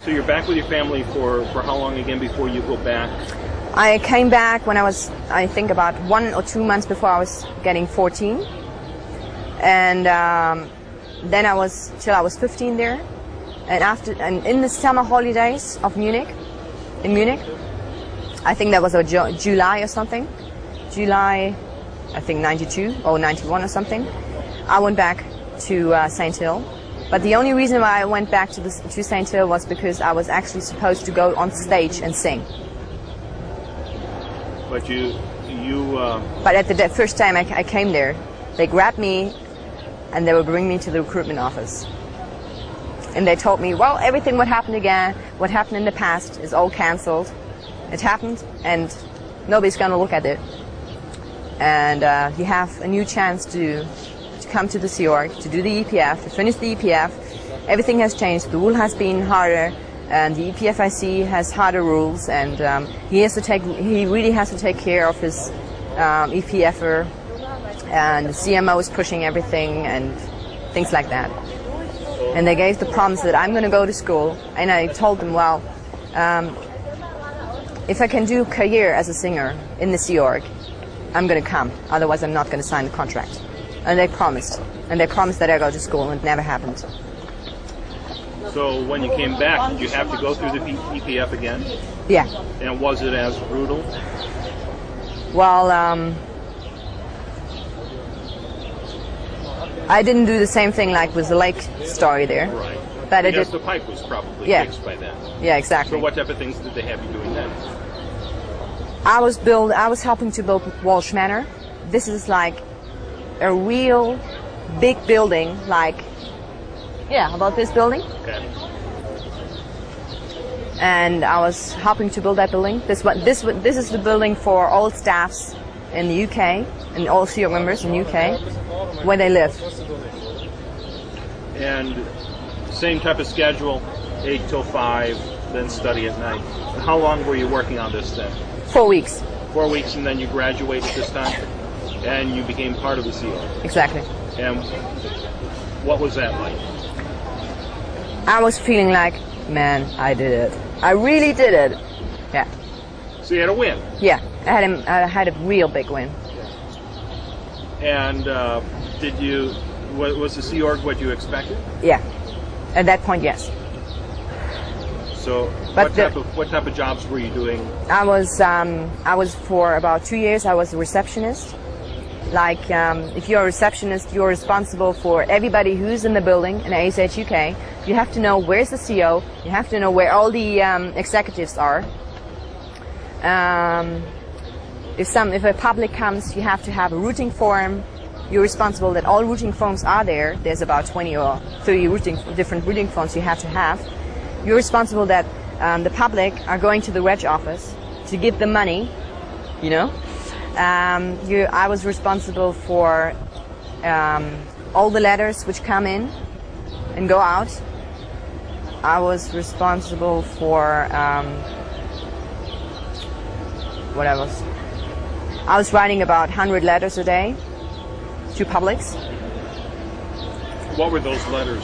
So you're back with your family for how long again before you go back? I came back when I was, I think, about 1 or 2 months before I was getting 14. And then I was, till I was 15 there. And in the summer holidays of Munich, in Munich, I think that was a July or something. July, I think 92 or 91 or something. I went back to St. Hill. But the only reason why I went back to St. Hill was because I was actually supposed to go on stage and sing. But But at the first time I came there, they grabbed me and they would bring me to the recruitment office. And they told me, well, everything what happened in the past is all cancelled. It happened and nobody's going to look at it. And you have a new chance to come to the Sea Org, to do the EPF, to finish the EPF. Everything has changed. The rule has been harder, and the EPFIC has harder rules, and he really has to take care of his EPFer, and the CMO is pushing everything and things like that. And they gave the promise that I'm going to go to school, and I told them, well, if I can do career as a singer in the Sea Org, I'm going to come. Otherwise, I'm not going to sign the contract. And they promised. And they promised that I go to school, and it never happened. So when you came back, did you have to go through the EPF again? Yeah. And was it as brutal? Well, I didn't do the same thing like with the lake story there. Right. But I guess did. The pipe was probably fixed by then. Yeah, exactly. So what type of things did they have you doing then? I was helping to build Walsh Manor. This is like a real big building, like, yeah, about this building. Okay. And I was helping to build that building. This is the building for all staffs in the UK and all Sea Org members in the UK, where they live. And same type of schedule, 8 till 5, then study at night. And how long were you working on this then? 4 weeks. 4 weeks, and then you graduated this time, and you became part of the Sea Org. Exactly. And what was that like? I was feeling like, man, I did it. I really did it. Yeah. So you had a win. Yeah, I had a real big win. And was the Sea Org what you expected? Yeah. At that point, yes. So what type of jobs were you doing? I was for about 2 years. I was a receptionist. Like, if you're a receptionist, you're responsible for everybody who's in the building in ASH UK. You have to know where's the CO. You have to know where all the executives are. If a public comes, you have to have a routing form. You're responsible that all routing forms are there. There's about 20 or 30 different routing forms you have to have. You're responsible that the public are going to the reg office to give them money, you know. I was responsible for all the letters which come in and go out. I was responsible for what else? I was writing about 100 letters a day to publics. What were those letters?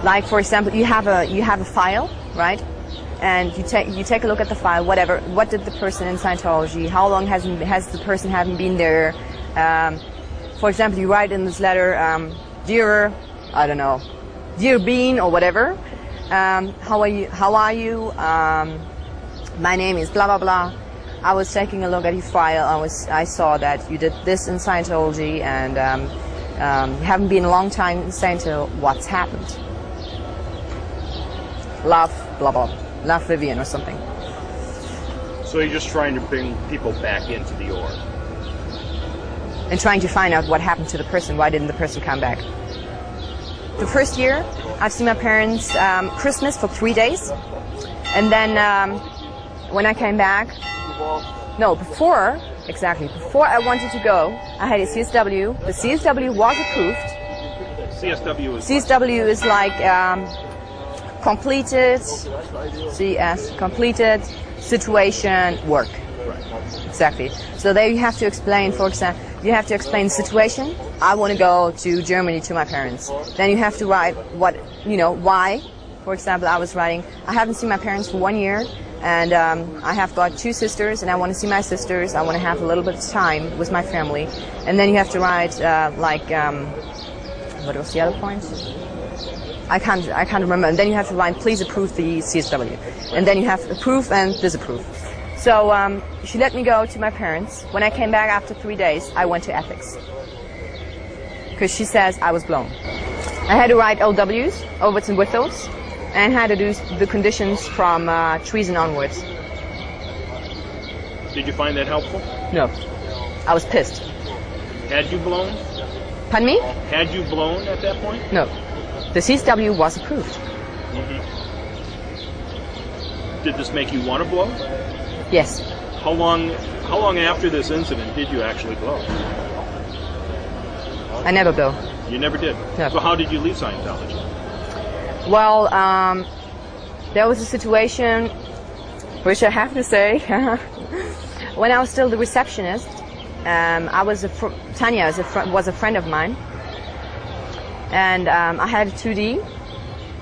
Like, for example, you have a file, right? And you take a look at the file. What did the person in Scientology? How long has the person haven't been there? For example, you write in this letter, dear, I don't know, dear Bean or whatever. How are you? My name is blah blah blah. I was taking a look at your file. I saw that you did this in Scientology, and you haven't been a long time in Scientology. What's happened? Love, blah blah. Love Vivien or something. So you're just trying to bring people back into the org? And trying to find out what happened to the person. Why didn't the person come back? The first year, I've seen my parents Christmas for 3 days. And then when I came back, before I wanted to go, I had a CSW. The CSW was approved. CSW is like completed situation work. Right. Exactly. So there you have to explain, for example, you have to explain the situation. I want to go to Germany to my parents. Then you have to write why For example, I was writing, I haven't seen my parents for 1 year, and I have got 2 sisters, and I want to see my sisters. I want to have a little bit of time with my family. And then you have to write, what was the other point? I can't remember. And then you have to write, please approve the CSW. And then you have approve and disapprove. So she let me go to my parents. When I came back after 3 days, I went to ethics. Because she says I was blown. I had to write LWs, overs and withals, and had to do the conditions from treason onwards. Did you find that helpful? No. I was pissed. Had you blown? Pardon me? Had you blown at that point? No. The CSW was approved. Mm-hmm. Did this make you want to blow? Yes. How long after this incident did you actually blow? I never blow. You never did? No. So how did you leave Scientology? Well, there was a situation, which I have to say, when I was still the receptionist, Tanya was a friend of mine, and I had a 2D.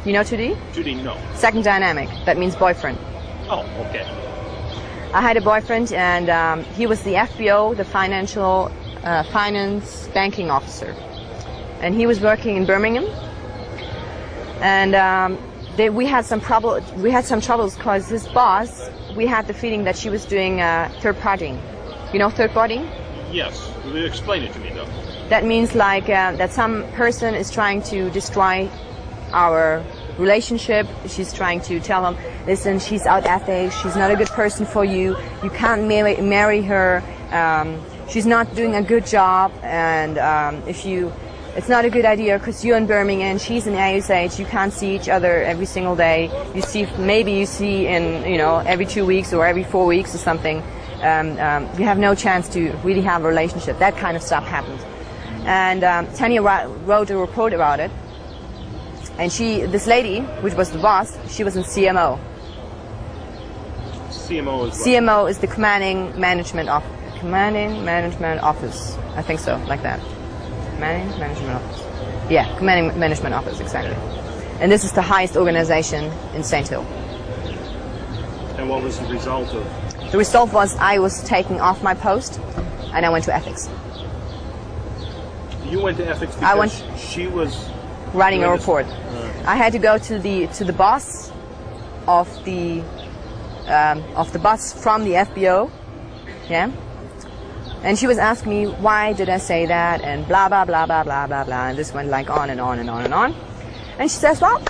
You know 2D? 2D, no. Second dynamic. That means boyfriend. Oh, okay. I had a boyfriend, and he was the FBO, the finance banking officer, and he was working in Birmingham. And we had some troubles because his boss, we had the feeling that she was doing third partying. You know third partying? Yes. Explain it to me, though. That means like that some person is trying to destroy our relationship. She's trying to tell him, listen, she's out ethics, she's not a good person for you, you can't marry her, she's not doing a good job, and it's not a good idea because you're in Birmingham, she's in ASH, you can't see each other every single day. Maybe you see in, every 2 weeks or every 4 weeks or something. You have no chance to really have a relationship. That kind of stuff happened. And Tanya wrote a report about it. And this lady, which was the boss, she was in CMO. CMO is what? CMO is the Commanding Management Office. I think so, like that. Commanding Management Office. Yeah, Commanding Management Office, exactly. And this is the highest organization in St. Hill. And what was the result of? The result was I was taken off my post, and I went to ethics. You went to ethics because she was writing a report. I had to go to the boss of the boss from the FBO, yeah. And she was asking me, why did I say that, and blah, blah, blah, blah, blah, blah, blah. And this went like on and on and on and on. And she says, well,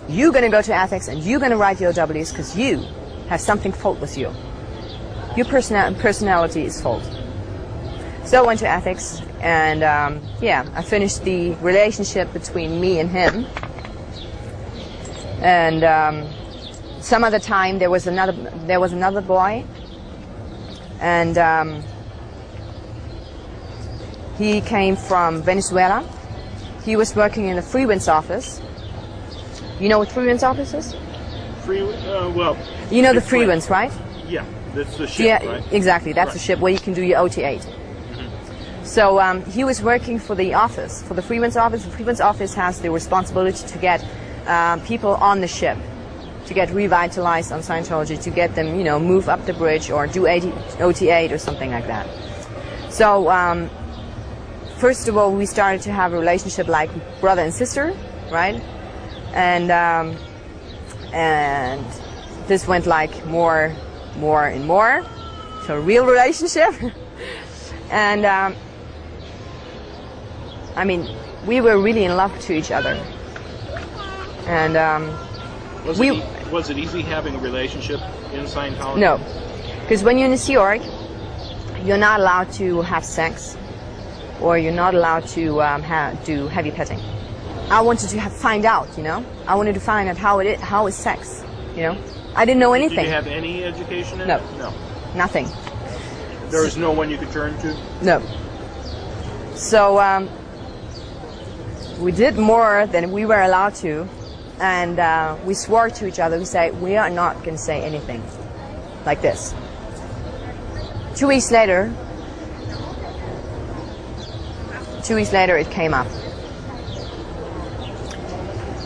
you're going to go to ethics and you're going to write your Ws because you have something fault with you. Your personality is fault. So I went to ethics, and I finished the relationship between me and him. And some other time there was another boy, and he came from Venezuela. He was working in the Free Winds office. You know what Free Winds office is? You know the Free Winds, right? Yeah, that's the ship, right? Exactly. That's the ship where you can do your OT8. So he was working for the office, for the Free Winds office. The Free Winds office has the responsibility to get people on the ship, to get revitalized on Scientology, to get them, move up the bridge or do OT8 or something like that. So first of all, we started to have a relationship like brother and sister, right? And this went like more and more, so a real relationship. And we were really in love to each other. And was it easy having a relationship in Scientology? No, because when you're in the Sea Org, you're not allowed to have sex, or you're not allowed to do heavy petting. I wanted to find out, I wanted to find out how is sex, I didn't know anything. Did you have any education in it? No. Nothing. There was no one you could turn to? No. So we did more than we were allowed to, and we swore to each other. We say, we are not going to say anything like this. 2 weeks later, it came up.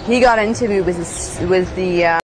He got an interview with the